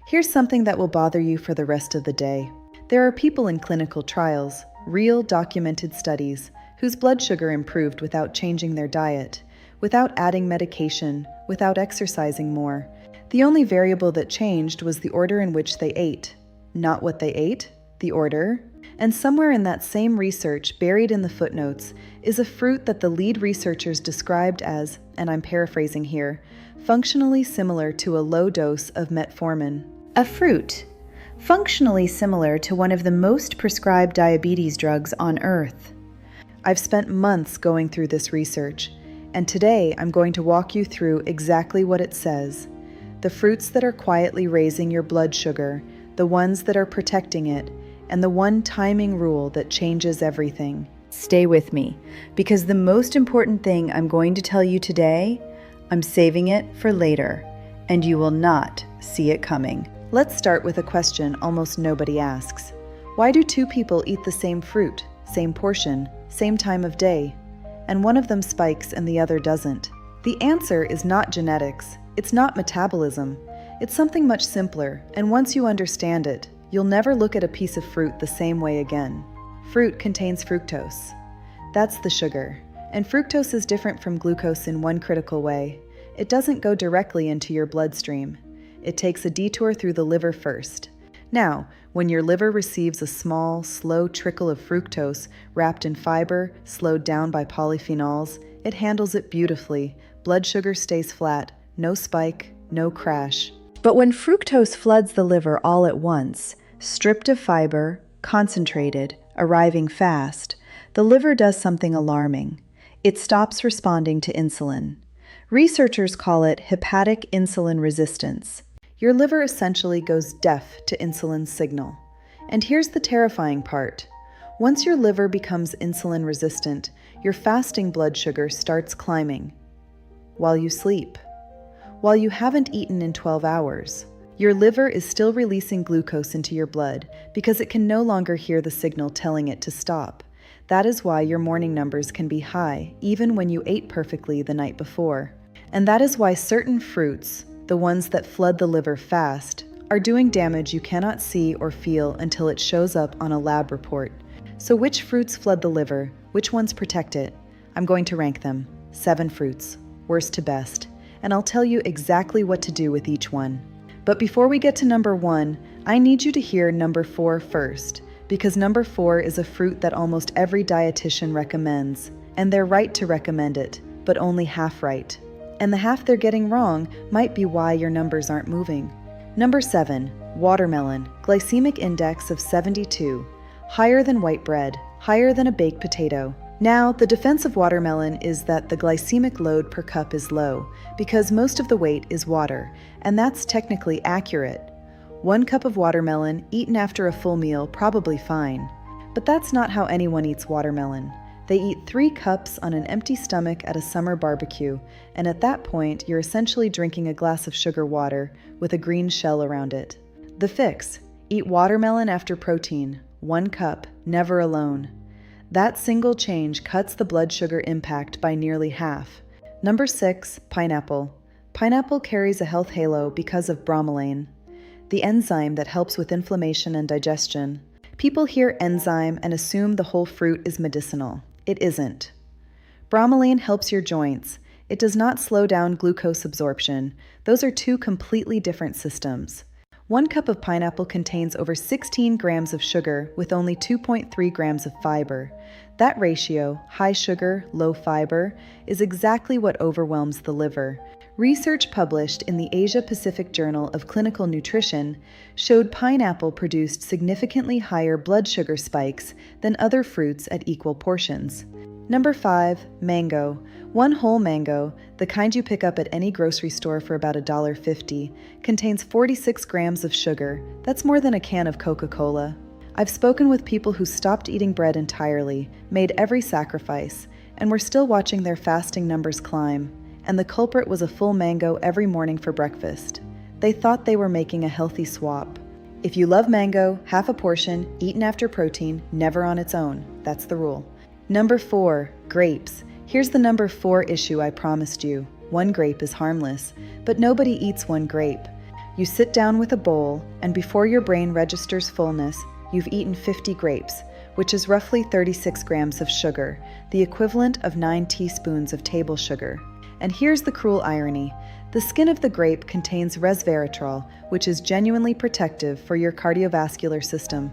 Here's something that will bother you for the rest of the day. There are people in clinical trials, real documented studies, whose blood sugar improved without changing their diet, without adding medication, without exercising more. The only variable that changed was the order in which they ate. Not what they ate, the order. And somewhere in that same research, buried in the footnotes, is a fruit that the lead researchers described as, and I'm paraphrasing here, functionally similar to a low dose of metformin. A fruit, functionally similar to one of the most prescribed diabetes drugs on Earth. I've spent months going through this research, and today I'm going to walk you through exactly what it says. The fruits that are quietly raising your blood sugar, the ones that are protecting it, and the one timing rule that changes everything. Stay with me, because the most important thing I'm going to tell you today, I'm saving it for later, and you will not see it coming. Let's start with a question almost nobody asks. Why do two people eat the same fruit, same portion, same time of day, and one of them spikes and the other doesn't? The answer is not genetics, it's not metabolism, it's something much simpler, and once you understand it, you'll never look at a piece of fruit the same way again. Fruit contains fructose. That's the sugar, and fructose is different from glucose in one critical way. It doesn't go directly into your bloodstream. It takes a detour through the liver first. Now, when your liver receives a small, slow trickle of fructose wrapped in fiber, slowed down by polyphenols, it handles it beautifully. Blood sugar stays flat, no spike, no crash. But when fructose floods the liver all at once, stripped of fiber, concentrated, arriving fast, the liver does something alarming. It stops responding to insulin. Researchers call it hepatic insulin resistance. Your liver essentially goes deaf to insulin's signal. And here's the terrifying part. Once your liver becomes insulin resistant, your fasting blood sugar starts climbing. While you sleep. While you haven't eaten in 12 hours. Your liver is still releasing glucose into your blood because it can no longer hear the signal telling it to stop. That is why your morning numbers can be high, even when you ate perfectly the night before. And that is why certain fruits, the ones that flood the liver fast, are doing damage you cannot see or feel until it shows up on a lab report. So which fruits flood the liver? Which ones protect it? I'm going to rank them. 7 fruits, worst to best. And I'll tell you exactly what to do with each one. But before we get to number 1, I need you to hear number 4 first, because number 4 is a fruit that almost every dietitian recommends, and they're right to recommend it, but only half right. And the half they're getting wrong might be why your numbers aren't moving. Number 7, watermelon, glycemic index of 72, higher than white bread, higher than a baked potato. Now, the defense of watermelon is that the glycemic load per cup is low, because most of the weight is water, and that's technically accurate. 1 cup of watermelon eaten after a full meal probably fine. But that's not how anyone eats watermelon. They eat 3 cups on an empty stomach at a summer barbecue, and at that point, you're essentially drinking a glass of sugar water with a green shell around it. The fix: eat watermelon after protein, 1 cup, never alone. That single change cuts the blood sugar impact by nearly half. Number 6, pineapple. Pineapple carries a health halo because of bromelain, the enzyme that helps with inflammation and digestion. People hear enzyme and assume the whole fruit is medicinal. It isn't. Bromelain helps your joints. It does not slow down glucose absorption. Those are 2 completely different systems. 1 cup of pineapple contains over 16 grams of sugar with only 2.3 grams of fiber. That ratio, high sugar, low fiber, is exactly what overwhelms the liver. Research published in the Asia-Pacific Journal of Clinical Nutrition showed pineapple produced significantly higher blood sugar spikes than other fruits at equal portions. Number 5, mango. 1 whole mango, the kind you pick up at any grocery store for about $1.50, contains 46 grams of sugar. That's more than a can of Coca-Cola. I've spoken with people who stopped eating bread entirely, made every sacrifice, and were still watching their fasting numbers climb. And the culprit was a full mango every morning for breakfast. They thought they were making a healthy swap. If you love mango, half a portion, eaten after protein, never on its own. That's the rule. Number 4, grapes. Here's the number 4 issue I promised you. 1 grape is harmless, but nobody eats 1 grape. You sit down with a bowl, and before your brain registers fullness, you've eaten 50 grapes, which is roughly 36 grams of sugar, the equivalent of 9 teaspoons of table sugar. And here's the cruel irony. The skin of the grape contains resveratrol, which is genuinely protective for your cardiovascular system.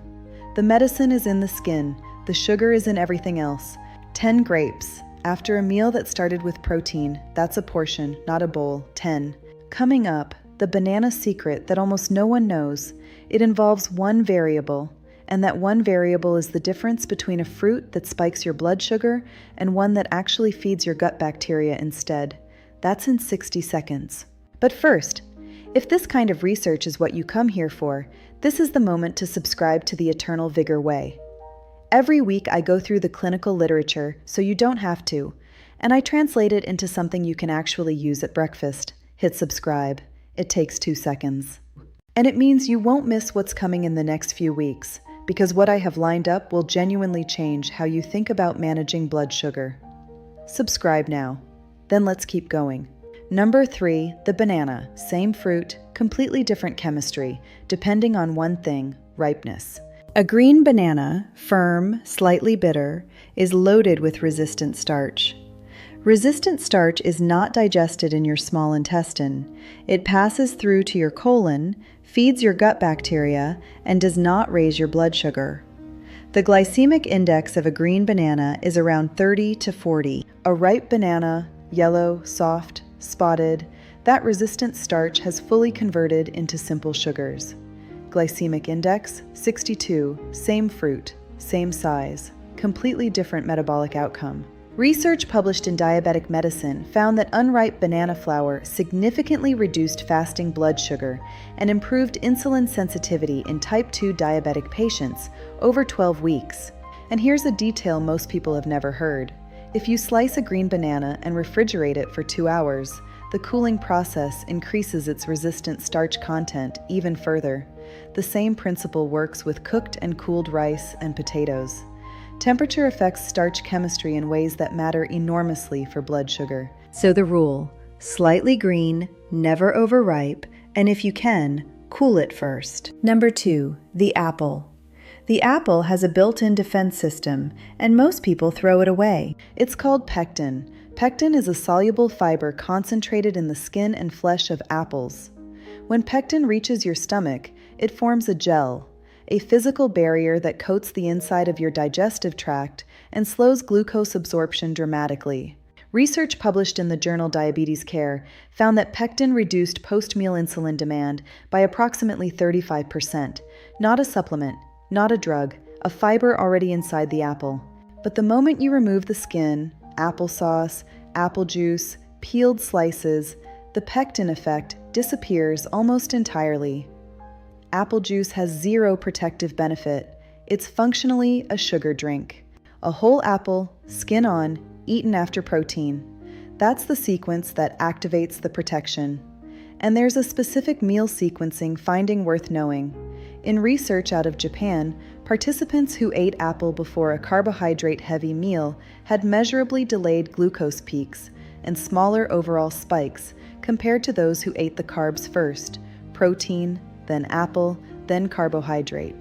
The medicine is in the skin, the sugar is in everything else. 10 grapes. After a meal that started with protein, that's a portion, not a bowl. 10. Coming up, the banana secret that almost no one knows. It involves one variable, and that one variable is the difference between a fruit that spikes your blood sugar and one that actually feeds your gut bacteria instead. That's in 60 seconds. But first, if this kind of research is what you come here for, this is the moment to subscribe to the Eternal Vigor Way. Every week I go through the clinical literature so you don't have to, and I translate it into something you can actually use at breakfast. Hit subscribe. It takes 2 seconds. And it means you won't miss what's coming in the next few weeks, because what I have lined up will genuinely change how you think about managing blood sugar. Subscribe now. Then let's keep going. Number 3, the banana. Same fruit, completely different chemistry, depending on one thing: ripeness. A green banana, firm, slightly bitter, is loaded with resistant starch. Resistant starch is not digested in your small intestine. It passes through to your colon, feeds your gut bacteria, and does not raise your blood sugar. The glycemic index of a green banana is around 30 to 40. A ripe banana, yellow, soft, spotted, that resistant starch has fully converted into simple sugars. Glycemic index, 62, same fruit, same size, completely different metabolic outcome. Research published in Diabetic Medicine found that unripe banana flour significantly reduced fasting blood sugar and improved insulin sensitivity in type 2 diabetic patients over 12 weeks. And here's a detail most people have never heard. If you slice a green banana and refrigerate it for 2 hours, the cooling process increases its resistant starch content even further. The same principle works with cooked and cooled rice and potatoes. Temperature affects starch chemistry in ways that matter enormously for blood sugar. So the rule: slightly green, never overripe, and if you can, cool it first. Number 2, the apple. The apple has a built-in defense system, and most people throw it away. It's called pectin. Pectin is a soluble fiber concentrated in the skin and flesh of apples. When pectin reaches your stomach, it forms a gel, a physical barrier that coats the inside of your digestive tract and slows glucose absorption dramatically. Research published in the journal Diabetes Care found that pectin reduced post-meal insulin demand by approximately 35%. Not a supplement, not a drug, a fiber already inside the apple. But the moment you remove the skin, applesauce, apple juice, peeled slices, the pectin effect disappears almost entirely. Apple juice has zero protective benefit. It's functionally a sugar drink. A whole apple, skin on, eaten after protein. That's the sequence that activates the protection. And there's a specific meal sequencing finding worth knowing. In research out of Japan, participants who ate apple before a carbohydrate-heavy meal had measurably delayed glucose peaks and smaller overall spikes compared to those who ate the carbs first: protein, then apple, then carbohydrate.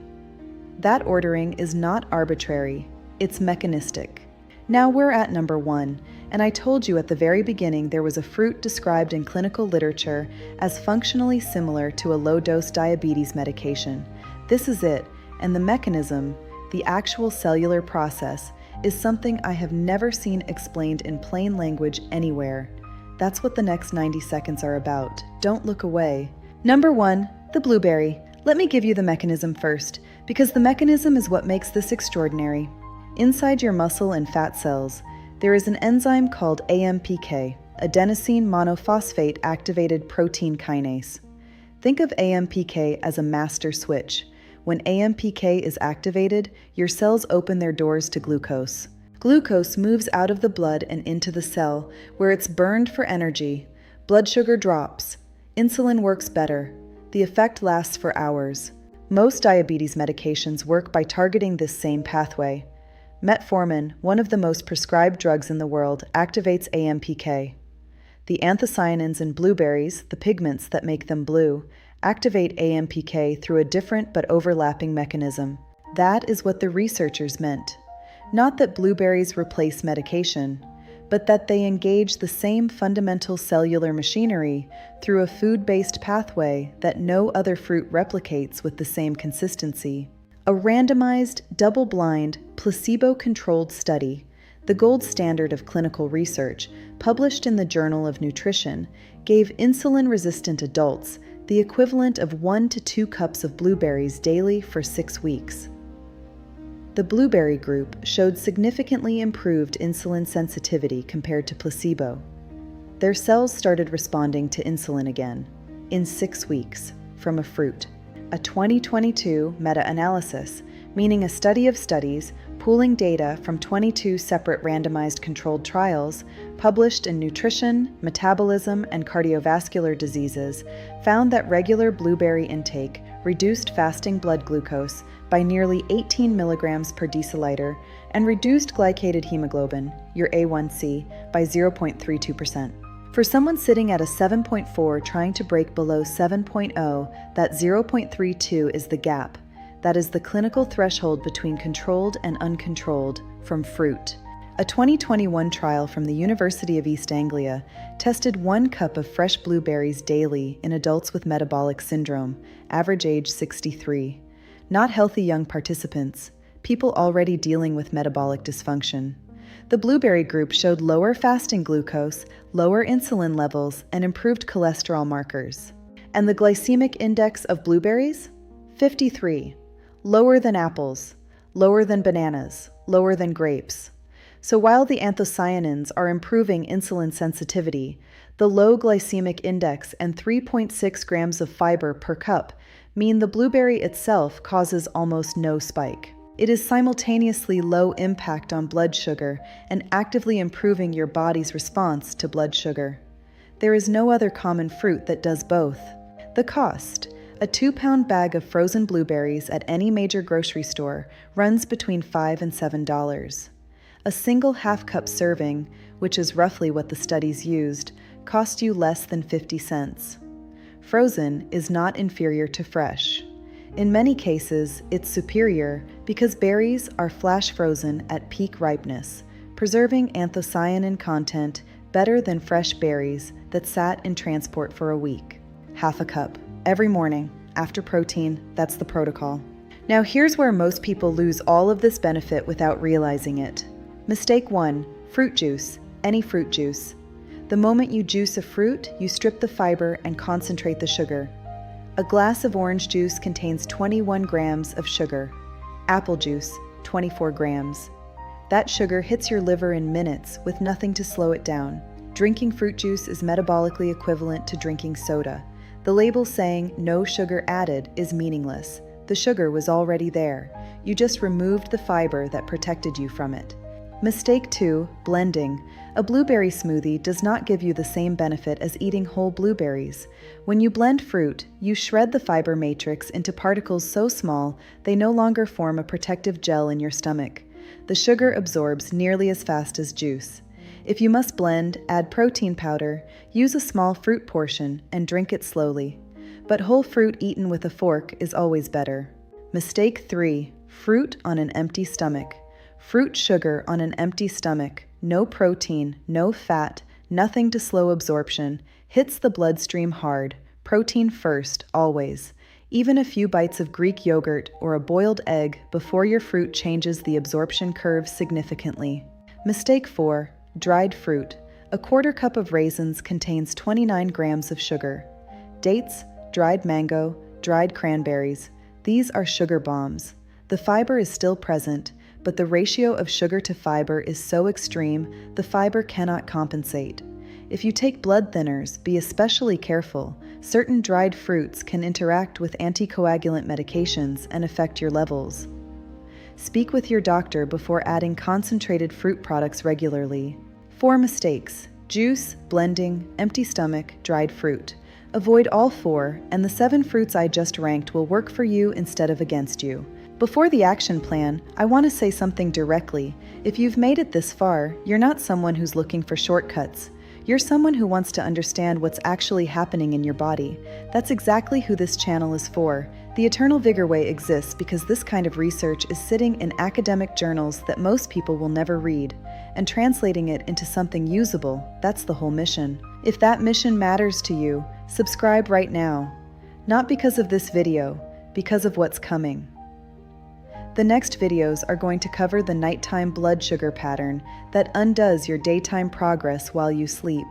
That ordering is not arbitrary, it's mechanistic. Now we're at number 1, and I told you at the very beginning there was a fruit described in clinical literature as functionally similar to a low-dose diabetes medication. This is it, and the mechanism, the actual cellular process, is something I have never seen explained in plain language anywhere. That's what the next 90 seconds are about. Don't look away. Number 1, the blueberry. Let me give you the mechanism first, because the mechanism is what makes this extraordinary. Inside your muscle and fat cells, there is an enzyme called AMPK, adenosine monophosphate activated protein kinase. Think of AMPK as a master switch. When AMPK is activated, your cells open their doors to glucose. Glucose moves out of the blood and into the cell, where it's burned for energy. Blood sugar drops. Insulin works better. The effect lasts for hours. Most diabetes medications work by targeting this same pathway. Metformin, one of the most prescribed drugs in the world, activates AMPK. The anthocyanins in blueberries, the pigments that make them blue, activate AMPK through a different but overlapping mechanism. That is what the researchers meant. Not that blueberries replace medication, but that they engage the same fundamental cellular machinery through a food-based pathway that no other fruit replicates with the same consistency. A randomized, double-blind, placebo-controlled study, the gold standard of clinical research, published in the Journal of Nutrition, gave insulin-resistant adults the equivalent of 1 to 2 cups of blueberries daily for 6 weeks. The blueberry group showed significantly improved insulin sensitivity compared to placebo. Their cells started responding to insulin again, in 6 weeks, from a fruit. A 2022 meta-analysis, meaning a study of studies, pooling data from 22 separate randomized controlled trials, published in Nutrition, Metabolism, and Cardiovascular Diseases, found that regular blueberry intake reduced fasting blood glucose by nearly 18 milligrams per deciliter and reduced glycated hemoglobin, your A1C, by 0.32%. For someone sitting at a 7.4 trying to break below 7.0, that 0.32 is the gap. That is the clinical threshold between controlled and uncontrolled from fruit. A 2021 trial from the University of East Anglia tested 1 cup of fresh blueberries daily in adults with metabolic syndrome, average age 63. Not healthy young participants, people already dealing with metabolic dysfunction. The blueberry group showed lower fasting glucose, lower insulin levels, and improved cholesterol markers. And the glycemic index of blueberries? 53. Lower than apples, lower than bananas, lower than grapes. So while the anthocyanins are improving insulin sensitivity, the low glycemic index and 3.6 grams of fiber per cup mean the blueberry itself causes almost no spike. It is simultaneously low impact on blood sugar and actively improving your body's response to blood sugar. There is no other common fruit that does both. The cost: a 2-pound bag of frozen blueberries at any major grocery store runs between $5 and $7. A single half-cup serving, which is roughly what the studies used, cost you less than 50 cents. Frozen is not inferior to fresh. In many cases, it's superior because berries are flash frozen at peak ripeness, preserving anthocyanin content better than fresh berries that sat in transport for a week. Half a cup. Every morning, after protein, that's the protocol. Now here's where most people lose all of this benefit without realizing it. Mistake 1, fruit juice, any fruit juice. The moment you juice a fruit, you strip the fiber and concentrate the sugar. A glass of orange juice contains 21 grams of sugar. Apple juice, 24 grams. That sugar hits your liver in minutes with nothing to slow it down. Drinking fruit juice is metabolically equivalent to drinking soda. The label saying no sugar added is meaningless. The sugar was already there. You just removed the fiber that protected you from it. Mistake 2, blending. A blueberry smoothie does not give you the same benefit as eating whole blueberries. When you blend fruit, you shred the fiber matrix into particles so small they no longer form a protective gel in your stomach. The sugar absorbs nearly as fast as juice. If you must blend, add protein powder, use a small fruit portion, and drink it slowly. But whole fruit eaten with a fork is always better. Mistake 3, fruit on an empty stomach. Fruit sugar on an empty stomach, no protein, no fat, nothing to slow absorption, hits the bloodstream hard, protein first, always. Even a few bites of Greek yogurt or a boiled egg before your fruit changes the absorption curve significantly. Mistake 4, dried fruit. A quarter cup of raisins contains 29 grams of sugar. Dates, dried mango, dried cranberries. These are sugar bombs. The fiber is still present, but the ratio of sugar to fiber is so extreme, the fiber cannot compensate. If you take blood thinners, be especially careful. Certain dried fruits can interact with anticoagulant medications and affect your levels. Speak with your doctor before adding concentrated fruit products regularly. 4 mistakes: juice, blending, empty stomach, dried fruit. Avoid all 4, and the 7 fruits I just ranked will work for you instead of against you. Before the action plan, I want to say something directly. If you've made it this far, you're not someone who's looking for shortcuts. You're someone who wants to understand what's actually happening in your body. That's exactly who this channel is for. The Eternal Vigor Way exists because this kind of research is sitting in academic journals that most people will never read, and translating it into something usable, that's the whole mission. If that mission matters to you, subscribe right now. Not because of this video, because of what's coming. The next videos are going to cover the nighttime blood sugar pattern that undoes your daytime progress while you sleep,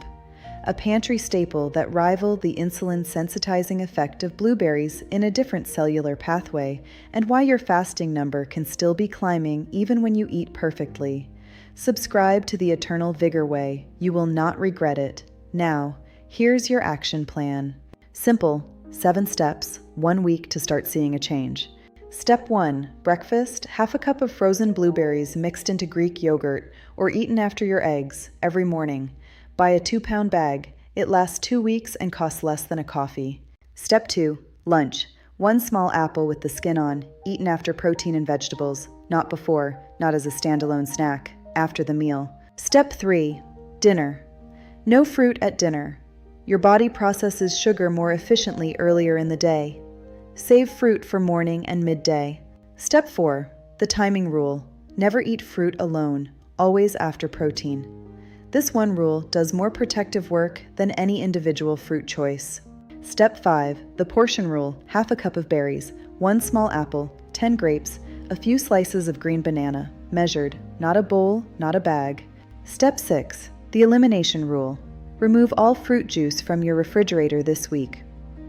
a pantry staple that rivaled the insulin-sensitizing effect of blueberries in a different cellular pathway, and why your fasting number can still be climbing even when you eat perfectly. Subscribe to the Eternal Vigor Way. You will not regret it. Now, here's your action plan. Simple, 7 steps, 1 week to start seeing a change. Step 1. Breakfast, half a cup of frozen blueberries mixed into Greek yogurt or eaten after your eggs every morning. Buy a 2-pound bag. It lasts 2 weeks and costs less than a coffee. Step 2. Lunch, 1 small apple with the skin on, eaten after protein and vegetables, not before, not as a standalone snack, after the meal. Step 3. Dinner. No fruit at dinner. Your body processes sugar more efficiently earlier in the day. Save fruit for morning and midday. Step 4. The timing rule. Never eat fruit alone, always after protein. This one rule does more protective work than any individual fruit choice. Step 5. The portion rule. Half a cup of berries, 1 small apple, 10 grapes, a few slices of green banana, measured, not a bowl, not a bag. Step 6. The elimination rule. Remove all fruit juice from your refrigerator this week.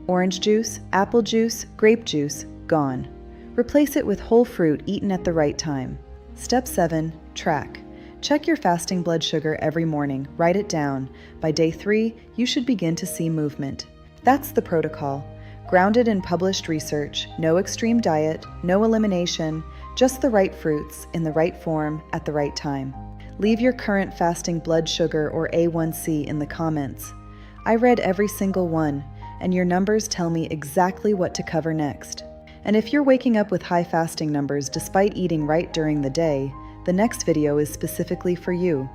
Orange juice, apple juice, grape juice, gone. Replace it with whole fruit eaten at the right time. Step 7. Track. Check your fasting blood sugar every morning. Write it down. By day 3, you should begin to see movement. That's the protocol. Grounded in published research, no extreme diet, no elimination, just the right fruits in the right form at the right time. Leave your current fasting blood sugar or A1C in the comments. I read every single one, and your numbers tell me exactly what to cover next. And if you're waking up with high fasting numbers despite eating right during the day, the next video is specifically for you.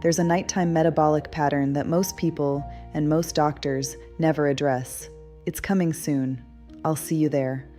There's a nighttime metabolic pattern that most people and most doctors never address. It's coming soon. I'll see you there.